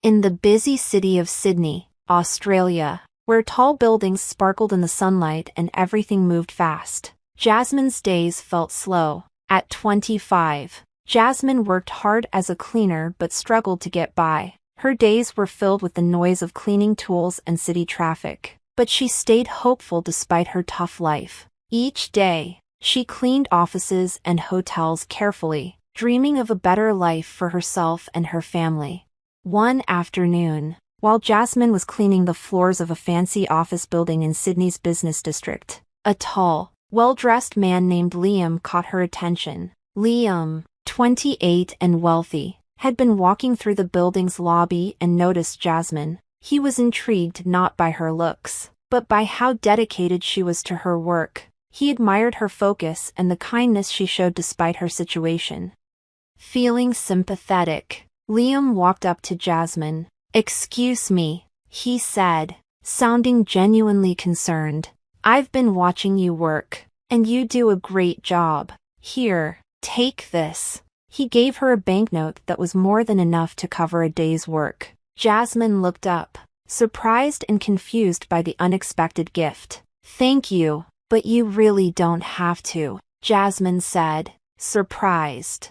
In the busy city of Sydney, Australia, where tall buildings sparkled in the sunlight and everything moved fast, Jasmine's days felt slow. At 25, Jasmine worked hard as a cleaner but struggled to get by. Her days were filled with the noise of cleaning tools and city traffic, but she stayed hopeful despite her tough life. Each day, she cleaned offices and hotels carefully, dreaming of a better life for herself and her family. One afternoon, while Jasmine was cleaning the floors of a fancy office building in Sydney's business district, a tall, well-dressed man named Liam caught her attention. Liam, 28 and wealthy, had been walking through the building's lobby and noticed Jasmine. He was intrigued not by her looks, but by how dedicated she was to her work. He admired her focus and the kindness she showed despite her situation. Feeling sympathetic, Liam walked up to Jasmine. "Excuse me," he said, sounding genuinely concerned. "I've been watching you work, and you do a great job. Here, take this." He gave her a banknote that was more than enough to cover a day's work. Jasmine looked up, surprised and confused by the unexpected gift. "Thank you, but you really don't have to," Jasmine said, surprised.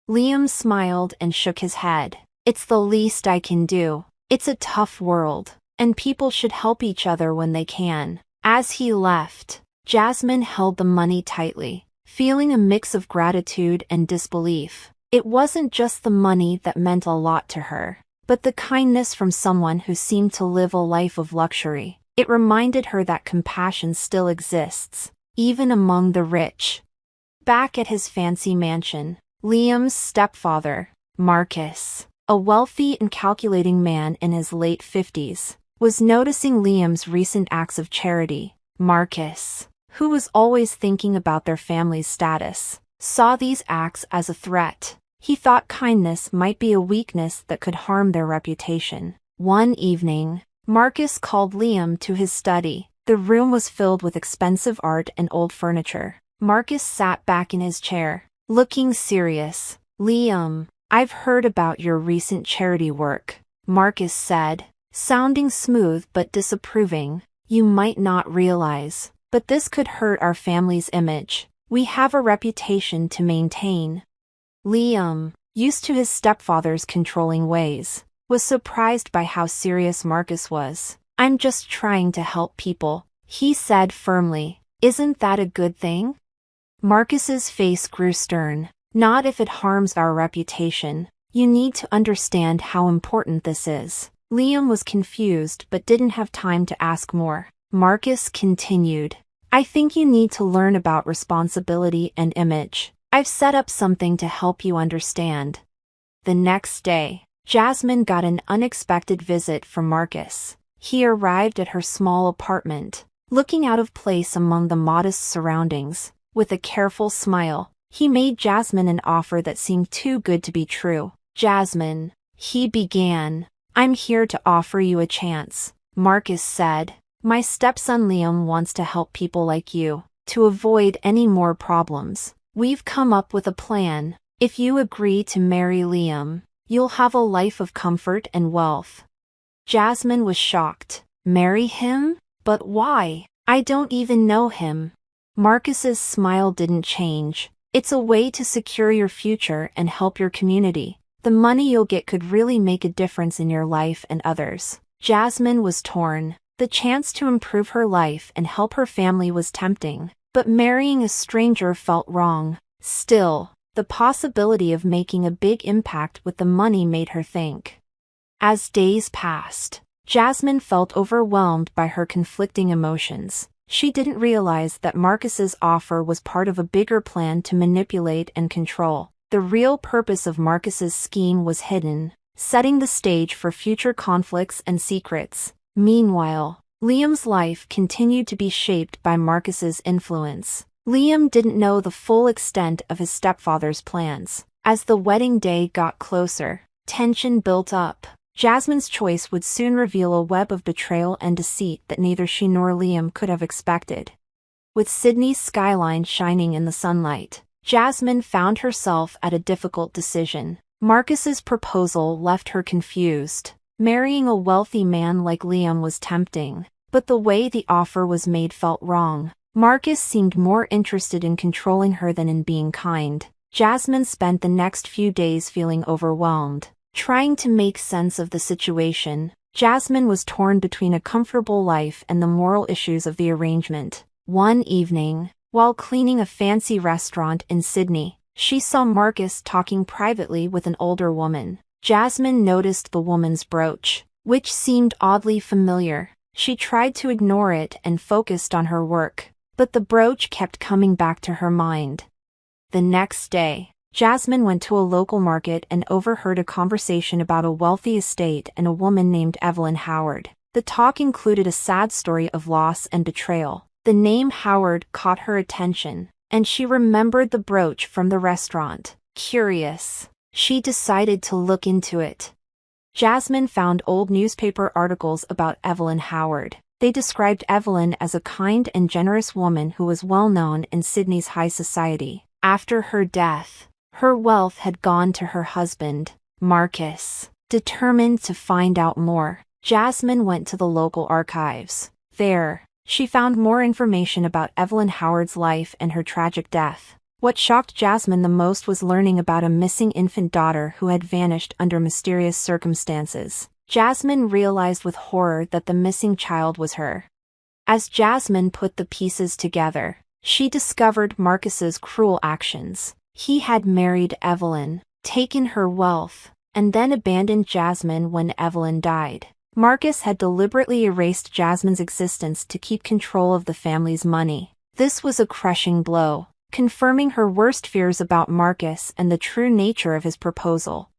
Liam smiled and shook his head. "It's the least I can do. It's a tough world, and people should help each other when they can." As he left, Jasmine held the money tightly, feeling a mix of gratitude and disbelief. It wasn't just the money that meant a lot to her, but the kindness from someone who seemed to live a life of luxury. It reminded her that compassion still exists, even among the rich. Back at his fancy mansion, Liam's stepfather, Marcus, a wealthy and calculating man in his late 50s, was noticing Liam's recent acts of charity. Marcus, who was always thinking about their family's status, saw these acts as a threat. He thought kindness might be a weakness that could harm their reputation. One evening, Marcus called Liam to his study. The room was filled with expensive art and old furniture. Marcus sat back in his chair, looking serious. "Liam, I've heard about your recent charity work," Marcus said, sounding smooth but disapproving. "You might not realize, but this could hurt our family's image. We have a reputation to maintain." Liam, used to his stepfather's controlling ways, was surprised by how serious Marcus was. "I'm just trying to help people," he said firmly. "Isn't that a good thing?" Marcus's face grew stern. "Not if it harms our reputation. You need to understand how important this is." Liam was confused but didn't have time to ask more. Marcus continued. "I think you need to learn about responsibility and image. I've set up something to help you understand." The next day, Jasmine got an unexpected visit from Marcus. He arrived at her small apartment, looking out of place among the modest surroundings. With a careful smile, he made Jasmine an offer that seemed too good to be true. "Jasmine," he began, "I'm here to offer you a chance," Marcus said. "My stepson Liam wants to help people like you, to avoid any more problems. We've come up with a plan. If you agree to marry Liam, you'll have a life of comfort and wealth." Jasmine was shocked. "Marry him? But why? I don't even know him." Marcus's smile didn't change. "It's a way to secure your future and help your community. The money you'll get could really make a difference in your life and others." Jasmine was torn. The chance to improve her life and help her family was tempting, but marrying a stranger felt wrong. Still, the possibility of making a big impact with the money made her think. As days passed, Jasmine felt overwhelmed by her conflicting emotions. She didn't realize that Marcus's offer was part of a bigger plan to manipulate and control. The real purpose of Marcus's scheme was hidden, setting the stage for future conflicts and secrets. Meanwhile, Liam's life continued to be shaped by Marcus's influence. Liam didn't know the full extent of his stepfather's plans. As the wedding day got closer, tension built up. Jasmine's choice would soon reveal a web of betrayal and deceit that neither she nor Liam could have expected. With Sydney's skyline shining in the sunlight, Jasmine found herself at a difficult decision. Marcus's proposal left her confused. Marrying a wealthy man like Liam was tempting, but the way the offer was made felt wrong. Marcus seemed more interested in controlling her than in being kind. Jasmine spent the next few days feeling overwhelmed. Trying to make sense of the situation, Jasmine was torn between a comfortable life and the moral issues of the arrangement. One evening, while cleaning a fancy restaurant in Sydney, she saw Marcus talking privately with an older woman. Jasmine noticed the woman's brooch, which seemed oddly familiar. She tried to ignore it and focused on her work, but the brooch kept coming back to her mind. The next day, Jasmine went to a local market and overheard a conversation about a wealthy estate and a woman named Evelyn Howard. The talk included a sad story of loss and betrayal. The name Howard caught her attention, and she remembered the brooch from the restaurant. Curious, she decided to look into it. Jasmine found old newspaper articles about Evelyn Howard. They described Evelyn as a kind and generous woman who was well known in Sydney's high society. After her death, her wealth had gone to her husband, Marcus. Determined to find out more, Jasmine went to the local archives. There, she found more information about Evelyn Howard's life and her tragic death. What shocked Jasmine the most was learning about a missing infant daughter who had vanished under mysterious circumstances. Jasmine realized with horror that the missing child was her. As Jasmine put the pieces together, she discovered Marcus's cruel actions. He had married Evelyn, taken her wealth, and then abandoned Jasmine when Evelyn died. Marcus had deliberately erased Jasmine's existence to keep control of the family's money. This was a crushing blow, confirming her worst fears about Marcus and the true nature of his proposal.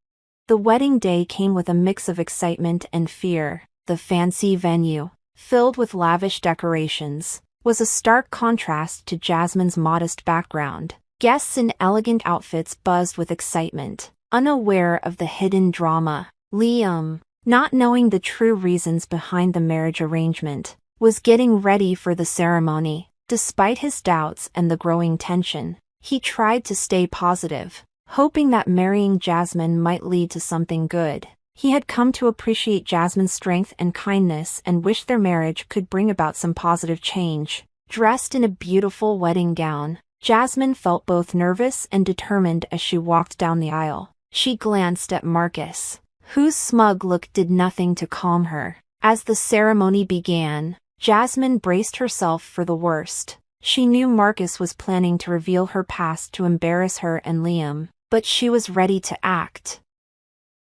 The wedding day came with a mix of excitement and fear. The fancy venue, filled with lavish decorations, was a stark contrast to Jasmine's modest background. Guests in elegant outfits buzzed with excitement, unaware of the hidden drama. Liam, not knowing the true reasons behind the marriage arrangement, was getting ready for the ceremony. Despite his doubts and the growing tension, he tried to stay positive, hoping that marrying Jasmine might lead to something good. He had come to appreciate Jasmine's strength and kindness and wished their marriage could bring about some positive change. Dressed in a beautiful wedding gown, Jasmine felt both nervous and determined as she walked down the aisle. She glanced at Marcus, whose smug look did nothing to calm her. As the ceremony began, Jasmine braced herself for the worst. She knew Marcus was planning to reveal her past to embarrass her and Liam, but she was ready to act.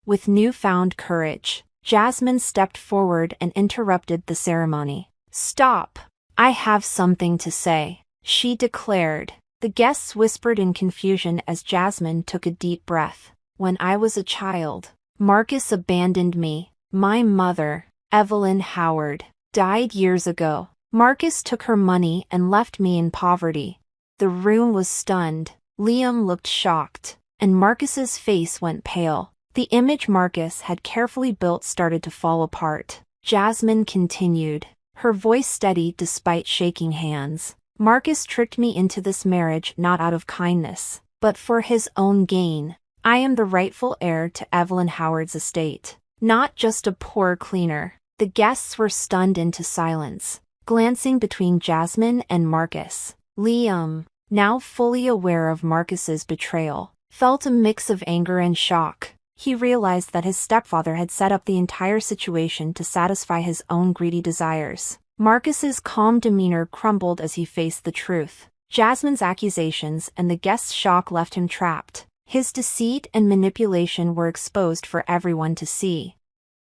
With newfound courage, Jasmine stepped forward and interrupted the ceremony. "Stop! I have something to say," she declared. The guests whispered in confusion as Jasmine took a deep breath. "When I was a child, Marcus abandoned me. My mother, Evelyn Howard, died years ago. Marcus took her money and left me in poverty." The room was stunned. Liam looked shocked, and Marcus's face went pale. The image Marcus had carefully built started to fall apart. Jasmine continued, her voice steady despite shaking hands. "Marcus tricked me into this marriage not out of kindness, but for his own gain. I am the rightful heir to Evelyn Howard's estate, not just a poor cleaner." The guests were stunned into silence, glancing between Jasmine and Marcus. Liam, now fully aware of Marcus's betrayal, felt a mix of anger and shock. He realized that his stepfather had set up the entire situation to satisfy his own greedy desires. Marcus's calm demeanor crumbled as he faced the truth. Jasmine's accusations and the guests' shock left him trapped. His deceit and manipulation were exposed for everyone to see.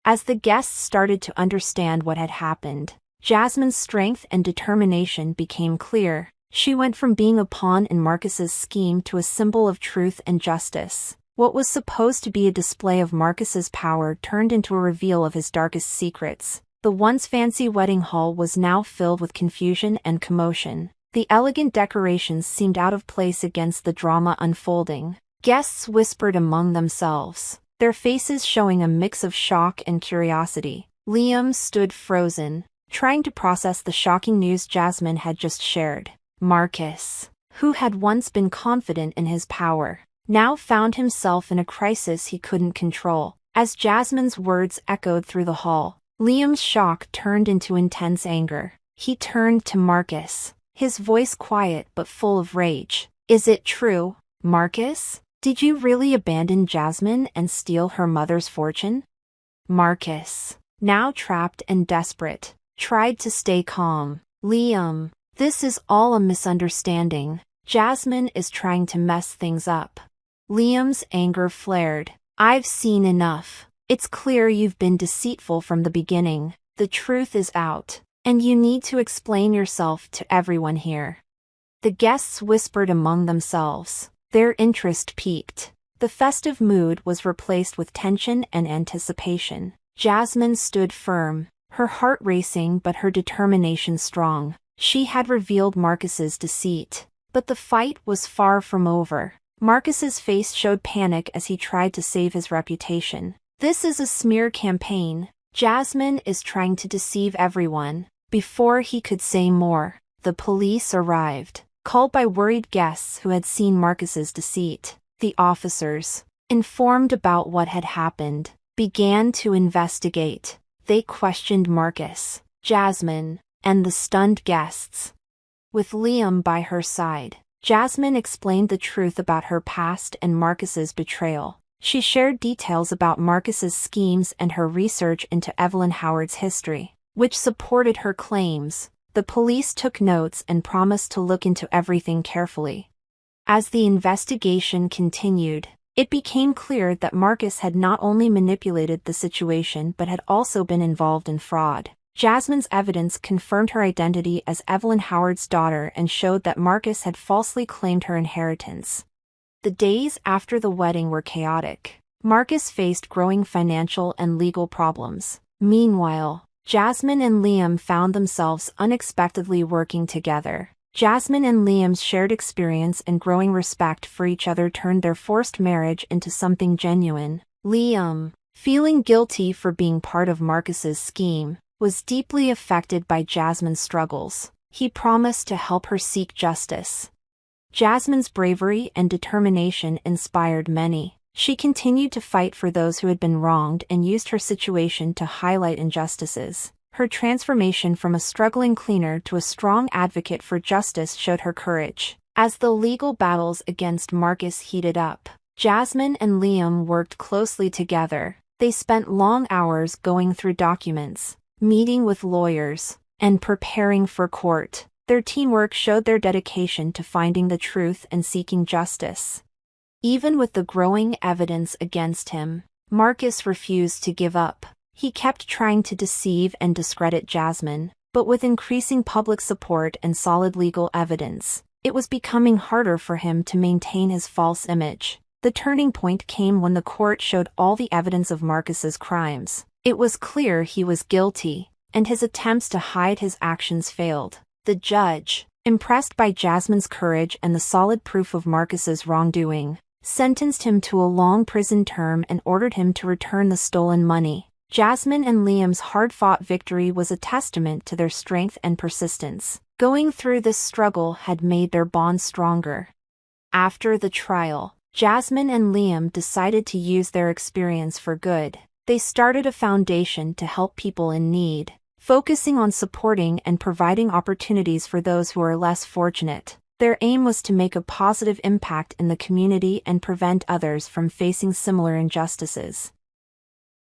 As the guests started to understand what had happened, Jasmine's strength and determination became clear. She went from being a pawn in Marcus's scheme to a symbol of truth and justice. What was supposed to be a display of Marcus's power turned into a reveal of his darkest secrets. The once fancy wedding hall was now filled with confusion and commotion. The elegant decorations seemed out of place against the drama unfolding. Guests whispered among themselves, their faces showing a mix of shock and curiosity. Liam stood frozen, trying to process the shocking news Jasmine had just shared. Marcus, who had once been confident in his power, now found himself in a crisis he couldn't control. As Jasmine's words echoed through the hall, Liam's shock turned into intense anger. He turned to Marcus, his voice quiet but full of rage. "Is it true, Marcus? Did you really abandon Jasmine and steal her mother's fortune?" Marcus, now trapped and desperate, tried to stay calm. "Liam, this is all a misunderstanding. Jasmine is trying to mess things up." Liam's anger flared. "I've seen enough. It's clear you've been deceitful from the beginning. The truth is out, and you need to explain yourself to everyone here." The guests whispered among themselves. Their interest peaked. The festive mood was replaced with tension and anticipation. Jasmine stood firm, her heart racing but her determination strong. She had revealed Marcus's deceit. But the fight was far from over. Marcus's face showed panic as he tried to save his reputation. "This is a smear campaign. Jasmine is trying to deceive everyone." Before he could say more, the police arrived, called by worried guests who had seen Marcus's deceit. The officers, informed about what had happened, began to investigate. They questioned Marcus, Jasmine, and the stunned guests. With Liam by her side, Jasmine explained the truth about her past and Marcus's betrayal. She shared details about Marcus's schemes and her research into Evelyn Howard's history, which supported her claims. The police took notes and promised to look into everything carefully. As the investigation continued, it became clear that Marcus had not only manipulated the situation but had also been involved in fraud. Jasmine's evidence confirmed her identity as Evelyn Howard's daughter and showed that Marcus had falsely claimed her inheritance. The days after the wedding were chaotic. Marcus faced growing financial and legal problems. Meanwhile, Jasmine and Liam found themselves unexpectedly working together. Jasmine and Liam's shared experience and growing respect for each other turned their forced marriage into something genuine. Liam, feeling guilty for being part of Marcus's scheme, was deeply affected by Jasmine's struggles. He promised to help her seek justice. Jasmine's bravery and determination inspired many. She continued to fight for those who had been wronged and used her situation to highlight injustices. Her transformation from a struggling cleaner to a strong advocate for justice showed her courage. As the legal battles against Marcus heated up, Jasmine and Liam worked closely together. They spent long hours going through documents, meeting with lawyers, and preparing for court. Their teamwork showed their dedication to finding the truth and seeking justice. Even with the growing evidence against him, Marcus refused to give up. He kept trying to deceive and discredit Jasmine, but with increasing public support and solid legal evidence, it was becoming harder for him to maintain his false image. The turning point came when the court showed all the evidence of Marcus's crimes. It was clear he was guilty, and his attempts to hide his actions failed. The judge, impressed by Jasmine's courage and the solid proof of Marcus's wrongdoing, sentenced him to a long prison term and ordered him to return the stolen money. Jasmine and Liam's hard-fought victory was a testament to their strength and persistence. Going through this struggle had made their bond stronger. After the trial, Jasmine and Liam decided to use their experience for good. They started a foundation to help people in need, focusing on supporting and providing opportunities for those who are less fortunate. Their aim was to make a positive impact in the community and prevent others from facing similar injustices.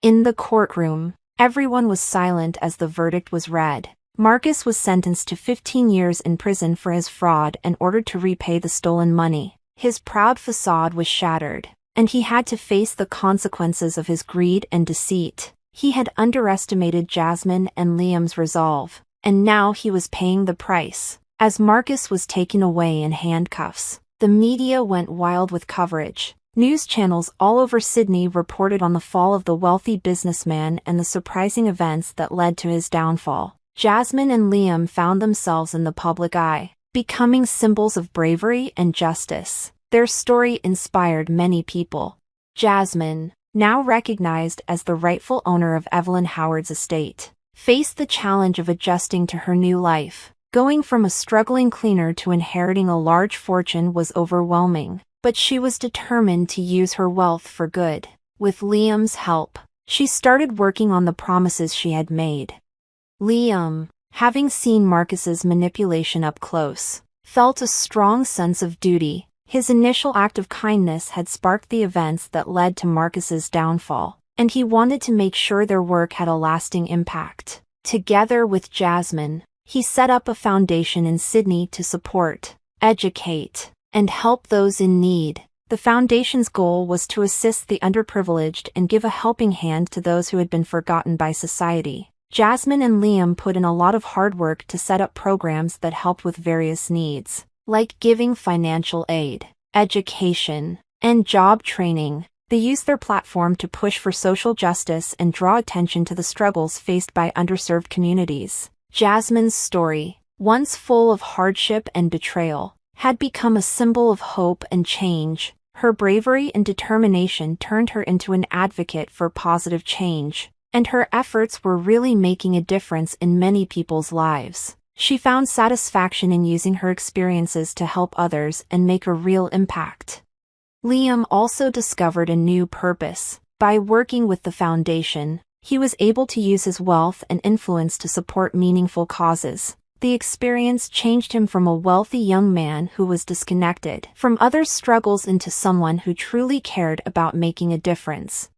In the courtroom, everyone was silent as the verdict was read. Marcus was sentenced to 15 years in prison for his fraud and ordered to repay the stolen money. His proud facade was shattered, and he had to face the consequences of his greed and deceit. He had underestimated Jasmine and Liam's resolve, and now he was paying the price. As Marcus was taken away in handcuffs, the media went wild with coverage. News channels all over Sydney reported on the fall of the wealthy businessman and the surprising events that led to his downfall. Jasmine and Liam found themselves in the public eye, becoming symbols of bravery and justice. Their story inspired many people. Jasmine, now recognized as the rightful owner of Evelyn Howard's estate, faced the challenge of adjusting to her new life. Going from a struggling cleaner to inheriting a large fortune was overwhelming, but she was determined to use her wealth for good. With Liam's help, she started working on the promises she had made. Liam, having seen Marcus's manipulation up close, felt a strong sense of duty. His initial act of kindness had sparked the events that led to Marcus's downfall, and he wanted to make sure their work had a lasting impact. Together with Jasmine, he set up a foundation in Sydney to support, educate, and help those in need. The foundation's goal was to assist the underprivileged and give a helping hand to those who had been forgotten by society. Jasmine and Liam put in a lot of hard work to set up programs that helped with various needs, like giving financial aid, education, and job training. They used their platform to push for social justice and draw attention to the struggles faced by underserved communities. Jasmine's story, once full of hardship and betrayal, had become a symbol of hope and change. Her bravery and determination turned her into an advocate for positive change, and her efforts were really making a difference in many people's lives. She found satisfaction in using her experiences to help others and make a real impact. Liam also discovered a new purpose. By working with the foundation, he was able to use his wealth and influence to support meaningful causes. The experience changed him from a wealthy young man who was disconnected from other struggles into someone who truly cared about making a difference.